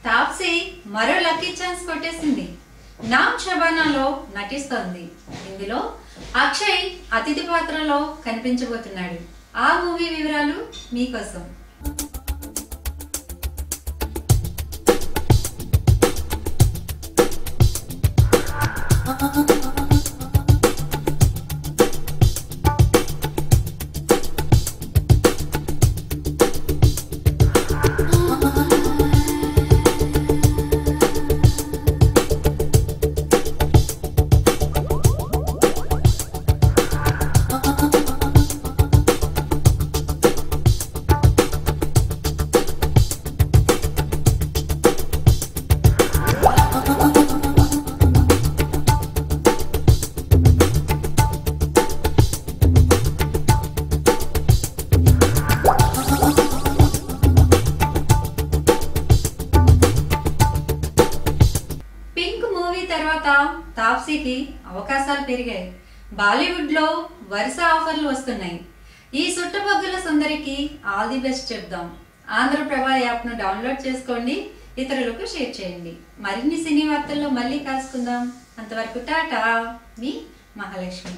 తాప్సీ మరో lucky chance కొట్టేసింది. నామ్ షబానాలో నటిస్తోంది. ఇందులో అక్షయ్ అతిథి పాత్రలో కనిపించబోతున్నాడు. ఆ మూవీ వివరాలు మీకోసం. తర్వాత తాప్సీకి అవకాశాలు పెరిగాయి. బాలీవుడ్ లో వరుస ఆఫర్లు వస్తున్నాయి. ఈ సుట్టబొగ్గుల సుందరికి ఆల్ ది బెస్ట్ చెప్దాం. ఆంధ్రప్రభ యాప్ ను డౌన్లోడ్ చేసుకోండి, ఇతరులకు షేర్ చేయండి. మరిన్ని సినీ వార్తల్లో మళ్ళీ కలుసుకుందాం. అంతవరకు టాటా, మీ మహాలక్ష్మి.